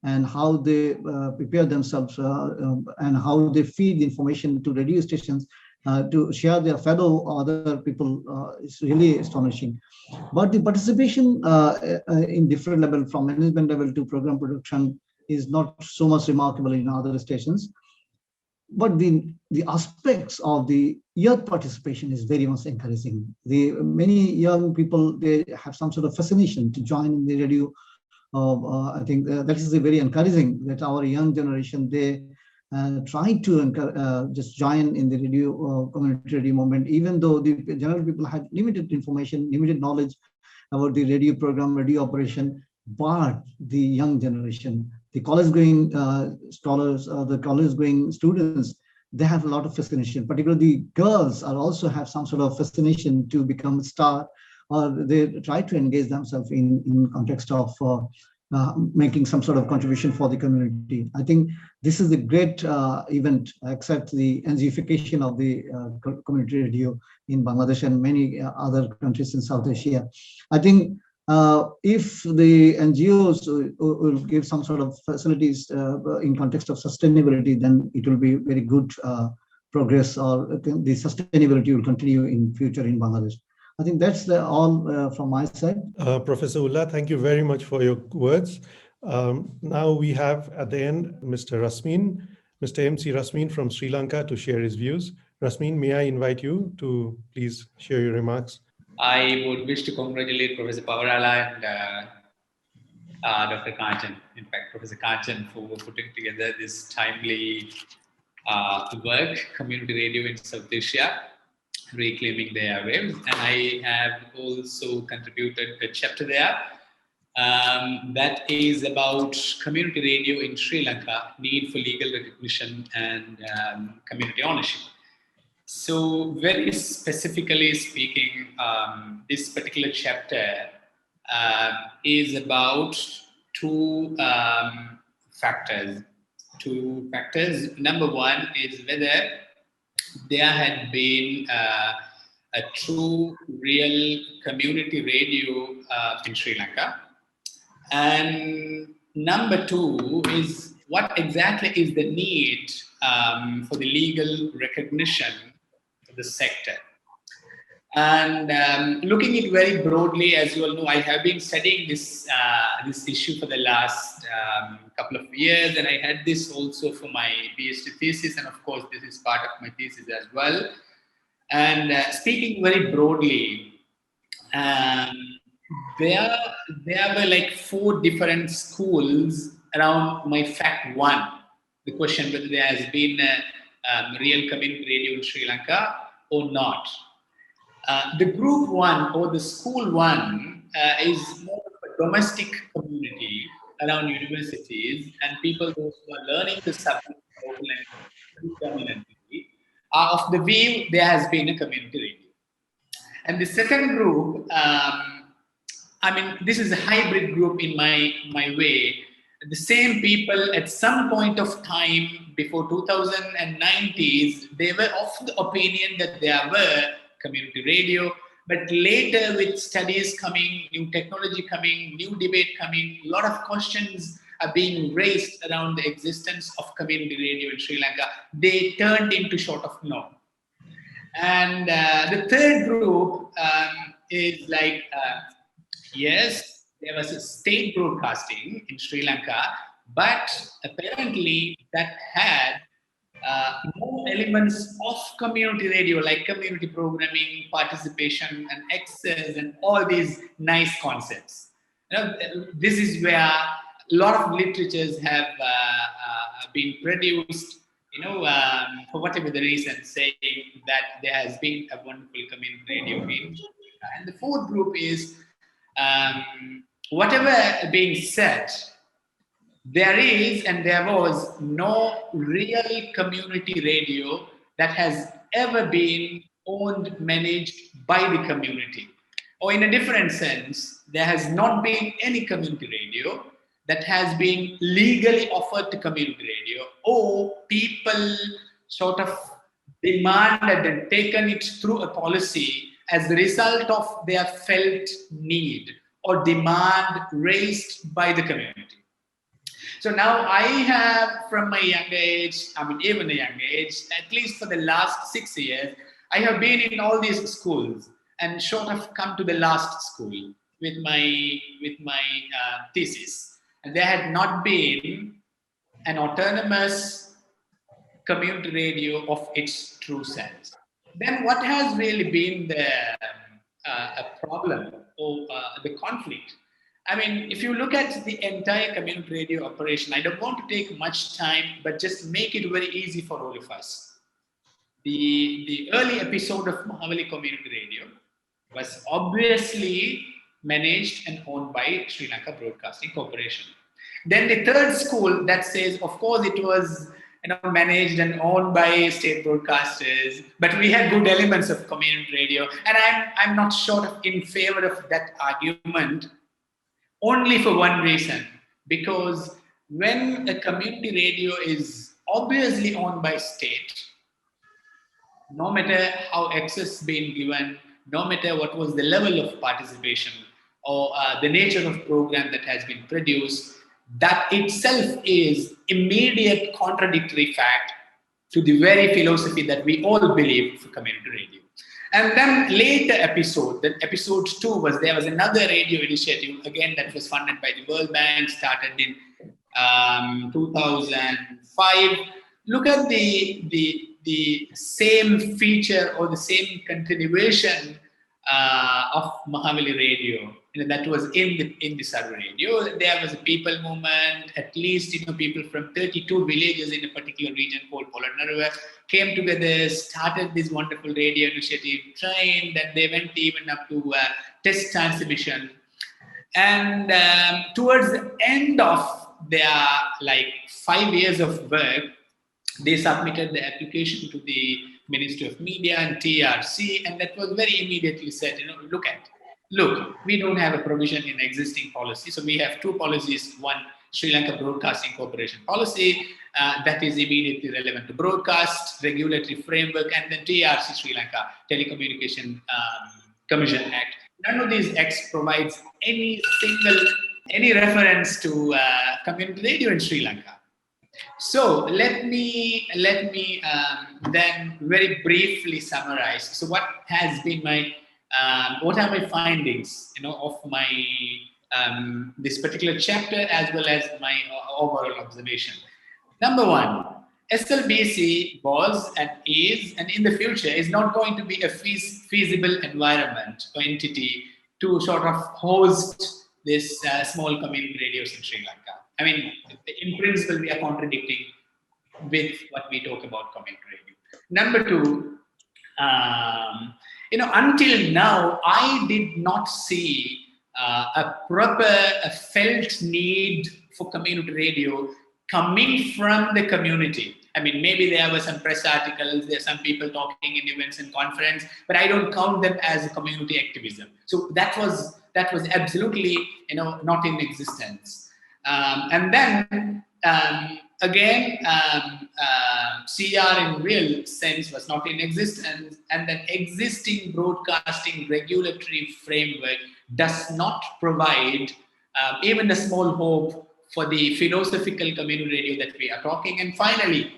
And how they prepare themselves and how they feed the information to radio stations to share their fellow other people is really astonishing. But the participation in different level, from management level to program production, is not so much remarkable in other stations. But the aspects of the youth participation is very much encouraging. The many young people, they have some sort of fascination to join in the radio. I think that is very encouraging that our young generation, they try to just join in the radio community radio movement, even though the general people had limited information, limited knowledge about the radio program, radio operation. But the young generation, the college-going scholars, the college-going students, they have a lot of fascination. Particularly, the girls are also have some sort of fascination to become a star, or they try to engage themselves in context of making some sort of contribution for the community. I think this is a great event, except the NGOification of the community radio in Bangladesh and many other countries in South Asia. I think if the NGOs will give some sort of facilities in context of sustainability, then it will be very good progress, or the sustainability will continue in future in Bangladesh. I think that's all from my side. Professor Ullah, thank you very much for your words. Now we have at the end Mr. Rasmin, Mr. MC Rasmin from Sri Lanka to share his views. Rasmin, may I invite you to please share your remarks? I would wish to congratulate Professor Pavarala and Dr. Kanchan, in fact, Professor Kanchan, for putting together this timely work, community radio in South Asia, reclaiming the airwaves. And I have also contributed a chapter there that is about community radio in Sri Lanka, need for legal recognition and community ownership. So very specifically speaking, this particular chapter is about two factors. Number one is whether there had been a true, real community radio in Sri Lanka. And number two is what exactly is the need for the legal recognition of the sector. And looking at it very broadly, as you all know, I have been studying this issue for the last couple of years, and I had this also for my PhD thesis, and of course, this is part of my thesis as well. And speaking very broadly, there were like 4 different schools around my fact one, the question whether there has been a real community radio in Sri Lanka or not. The group one or the school one is more of a domestic community around universities, and people those who are learning the subject predominantly are of the view there has been a community radio. And the second group, I mean, this is a hybrid group in my way. The same people at some point of time before 2090s, they were of the opinion that there were community radio, but later with studies coming, new technology coming, new debate coming, a lot of questions are being raised around the existence of community radio in Sri Lanka. They turned into sort of no. And the third group is like, yes, there was a state broadcasting in Sri Lanka, but apparently that had more elements of community radio, like community programming, participation, and access, and all these nice concepts. You know, this is where a lot of literatures have been produced for whatever the reason, saying that there has been a wonderful community radio in. And the fourth group is whatever being said, there is and there was no real community radio that has ever been owned, managed by the community. Or in a different sense, there has not been any community radio that has been legally offered to community radio, or people sort of demanded and taken it through a policy as the result of their felt need or demand raised by the community. So now I have, from my young age, even a young age, at least for the last 6 years, I have been in all these schools and sort of come to the last school with my thesis. And there had not been an autonomous community radio of its true sense. Then what has really been the problem or the conflict? I mean, if you look at the entire community radio operation, I don't want to take much time, but just make it very easy for all of us. The early episode of Mahavali Community Radio was obviously managed and owned by Sri Lanka Broadcasting Corporation. Then the third school that says, of course, it was managed and owned by state broadcasters, but we had good elements of community radio. And I'm not sort of in favor of that argument, only for one reason, because when a community radio is obviously owned by state, no matter how access being given, no matter what was the level of participation or the nature of program that has been produced, that itself is immediate contradictory fact to the very philosophy that we all believe for community radio. And then later episode, then episode 2 there was another radio initiative, again, that was funded by the World Bank, started in 2005. Look at the same feature or the same continuation of Mahavali Radio. That was in the Sarva Radio. There was a people movement, at least people from 32 villages in a particular region called Polanaruva came together, started this wonderful radio initiative, trained, and they went even up to test transmission. And towards the end of their 5 years of work, they submitted the application to the Ministry of Media and TRC, and that was very immediately said, look, we don't have a provision in existing policy. So we have two policies, one Sri Lanka Broadcasting Corporation policy that is immediately relevant to broadcast, regulatory framework, and then TRC Sri Lanka Telecommunication Commission Act. None of these acts provides any reference to community radio in Sri Lanka. So let me then very briefly summarize. So what has been what are my findings, of my this particular chapter as well as my overall observation? Number one, SLBC was and is, and in the future is not going to be a feasible environment or entity to sort of host this small community radios in Sri Lanka. I mean, in principle, we are contradicting with what we talk about community radio. Number two, until now, I did not see a felt need for community radio coming from the community. I mean, maybe there were some press articles, there are some people talking in events and conference, but I don't count them as community activism. So that was absolutely, not in existence. And then again, CR in real sense was not in existence, and then existing broadcasting regulatory framework does not provide even a small hope for the philosophical community radio that we are talking. And finally,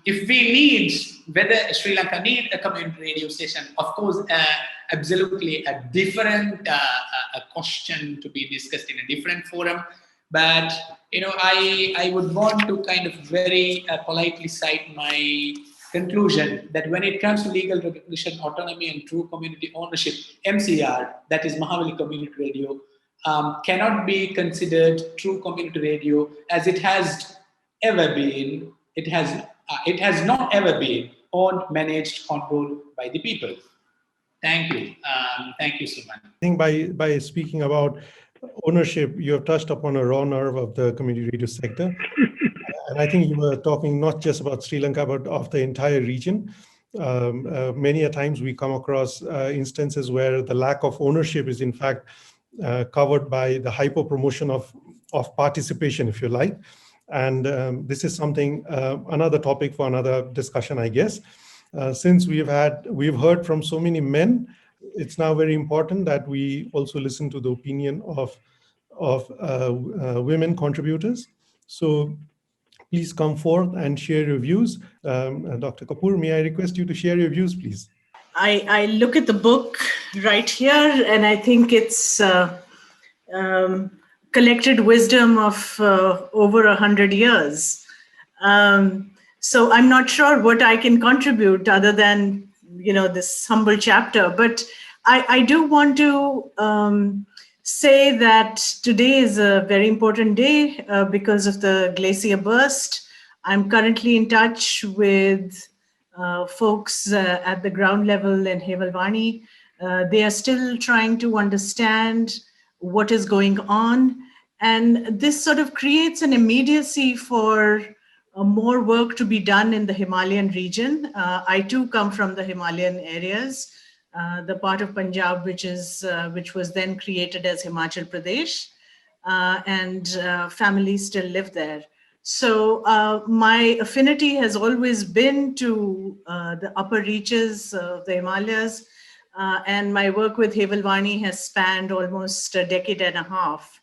if we need, whether Sri Lanka need a community radio station, of course, absolutely a different a question to be discussed in a different forum. But, I would want to kind of very politely cite my conclusion that when it comes to legal recognition, autonomy, and true community ownership, MCR, that is Mahavali Community Radio, cannot be considered true community radio as it has ever been it has not ever been owned, managed, controlled by the people. Thank you. Thank you, Suman. I think by speaking about ownership, you have touched upon a raw nerve of the community radio sector. And I think you were talking not just about Sri Lanka, but of the entire region. Many a times we come across instances where the lack of ownership is in fact covered by the hyper promotion of participation, if you like. And this is something, another topic for another discussion, I guess. Since we've heard from so many men, it's now very important that we also listen to the opinion of women contributors. So please come forth and share your views. Dr. Kapoor, may I request you to share your views, please? I look at the book right here, and I think it's collected wisdom of over 100 years. So I'm not sure what I can contribute other than, this humble chapter. But I do want to say that today is a very important day because of the glacier burst. I'm currently in touch with folks at the ground level in Hevalwani. They are still trying to understand what is going on. And this sort of creates an immediacy for more work to be done in the Himalayan region. I too come from the Himalayan areas, the part of Punjab which was then created as Himachal Pradesh, and families still live there. So my affinity has always been to the upper reaches of the Himalayas, and my work with Hevalwani has spanned almost a decade and a half.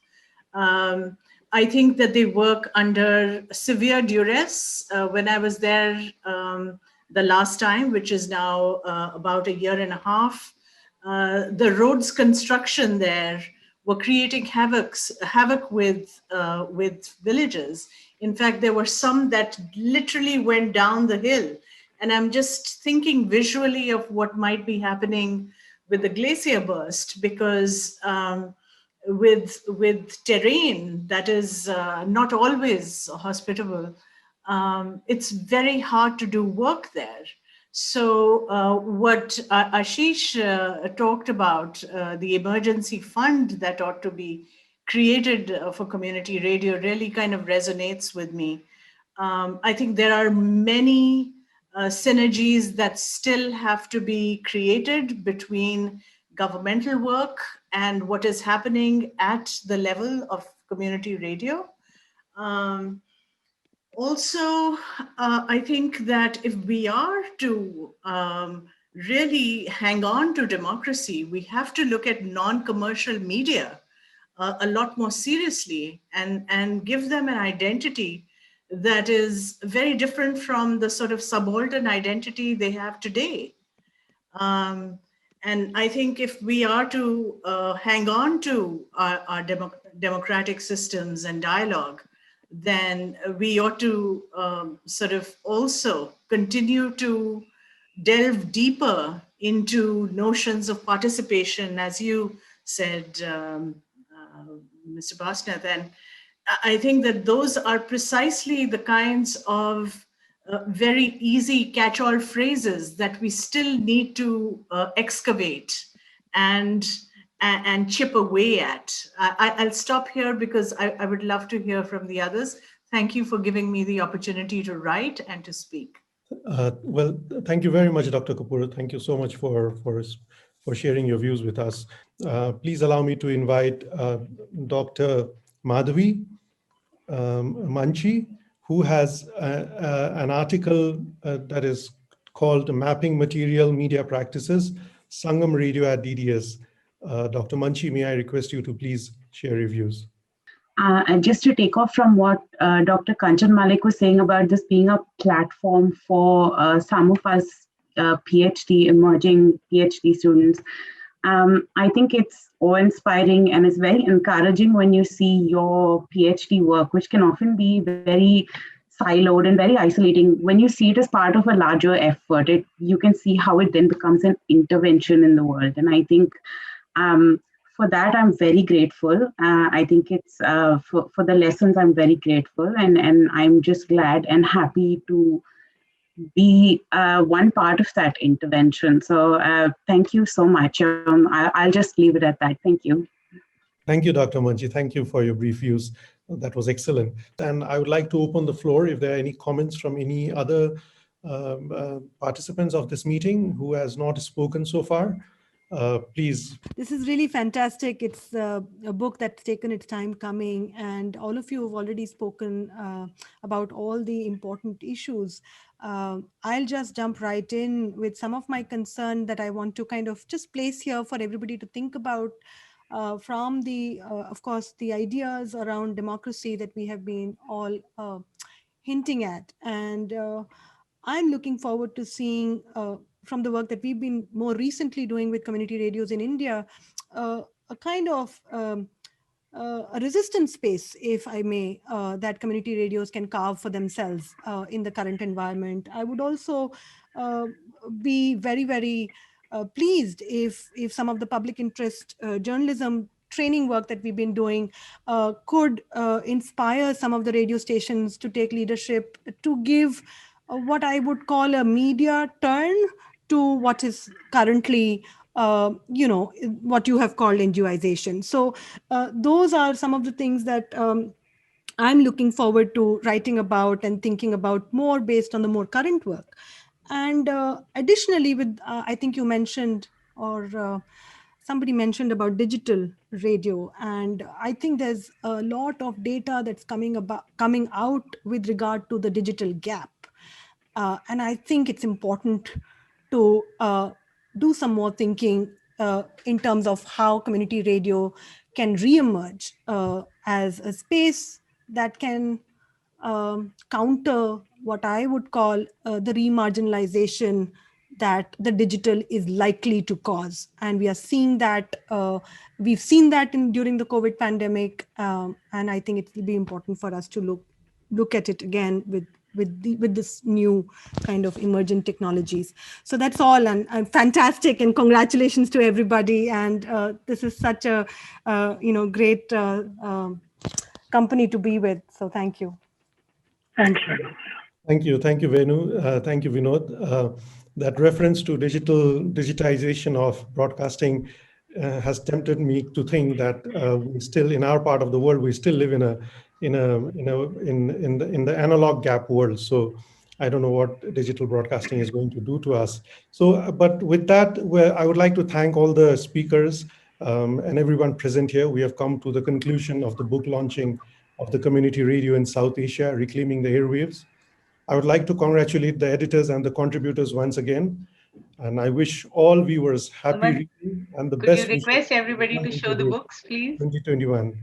I think that they work under severe duress. When I was there the last time, which is now about a year and a half, the roads construction there were creating havoc with villages. In fact, there were some that literally went down the hill. And I'm just thinking visually of what might be happening with the glacier burst, because with terrain that is not always hospitable, it's very hard to do work there. So what Ashish talked about, the emergency fund that ought to be created for community radio, really kind of resonates with me. I think there are many synergies that still have to be created between governmental work and what is happening at the level of community radio. Also, I think that if we are to really hang on to democracy, we have to look at non-commercial media a lot more seriously and give them an identity that is very different from the sort of subaltern identity they have today. And I think if we are to hang on to our democratic systems and dialogue, then we ought to sort of also continue to delve deeper into notions of participation, as you said, Mr. Basnath. And I think that those are precisely the kinds of very easy catch-all phrases that we still need to excavate and chip away at. I'll stop here because I would love to hear from the others. Thank you for giving me the opportunity to write and to speak. Well, thank you very much, Dr. Kapoor. Thank you so much for sharing your views with us. Please allow me to invite Dr. Madhavi Manchi, who has an article that is called Mapping Material Media Practices, Sangam Radio at DDS. Dr. Manchi, may I request you to please share your views? And just to take off from what Dr. Kanchan Malik was saying about this being a platform for some of us emerging PhD students, I think it's awe-inspiring and it's very encouraging when you see your PhD work, which can often be very siloed and very isolating. When you see it as part of a larger effort, you can see how it then becomes an intervention in the world. And I think for that, I'm very grateful. I think it's for the lessons, I'm very grateful. And I'm just glad and happy to be one part of that intervention. So thank you so much. I'll just leave it at that. Thank you. Thank you, Dr. Manji. Thank you for your brief views. That was excellent. And I would like to open the floor if there are any comments from any other participants of this meeting who has not spoken so far. Please. This is really fantastic. It's a book that's taken its time coming, and all of you have already spoken about all the important issues. I'll just jump right in with some of my concern that I want to kind of just place here for everybody to think about. From the, of course, the ideas around democracy that we have been all hinting at. And I'm looking forward to seeing from the work that we've been more recently doing with community radios in India, a kind of a resistance space, if I may, that community radios can carve for themselves in the current environment. I would also be very, very pleased if some of the public interest journalism training work that we've been doing could inspire some of the radio stations to take leadership, to give what I would call a media turn to what is currently what you have called NGOization. So those are some of the things that I'm looking forward to writing about and thinking about more based on the more current work. And additionally, with I think you mentioned, or somebody mentioned about digital radio, and I think there's a lot of data that's coming out with regard to the digital gap. And I think it's important to do some more thinking in terms of how community radio can reemerge as a space that can counter what I would call the remarginalization that the digital is likely to cause. And we are seeing that, we've seen that during the COVID pandemic. And I think it will be important for us to look at it again with this new kind of emergent technologies. So that's all, and fantastic, and congratulations to everybody. And this is such a great company to be with. So thank you. Thanks, Venu. Thank you, Venu. Thank you, Vinod. That reference to digitization of broadcasting has tempted me to think that we still, in our part of the world, we still live in the analog gap world. So I don't know what digital broadcasting is going to do to us. So, but with that, I would like to thank all the speakers and everyone present here. We have come to the conclusion of the book launching of the community radio in South Asia, Reclaiming the Airwaves. I would like to congratulate the editors and the contributors once again. And I wish all viewers happy reading and the best. Could you request everybody to show the books, please? 2021.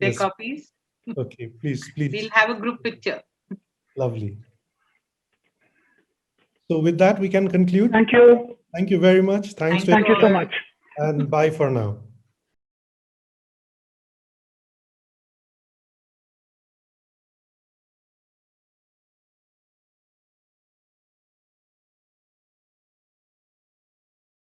Their Yes. copies. Okay, please. We'll have a group picture. Lovely. So with that, we can conclude. Thank you. Thank you very much. Thanks. Thank you so much. And bye for now.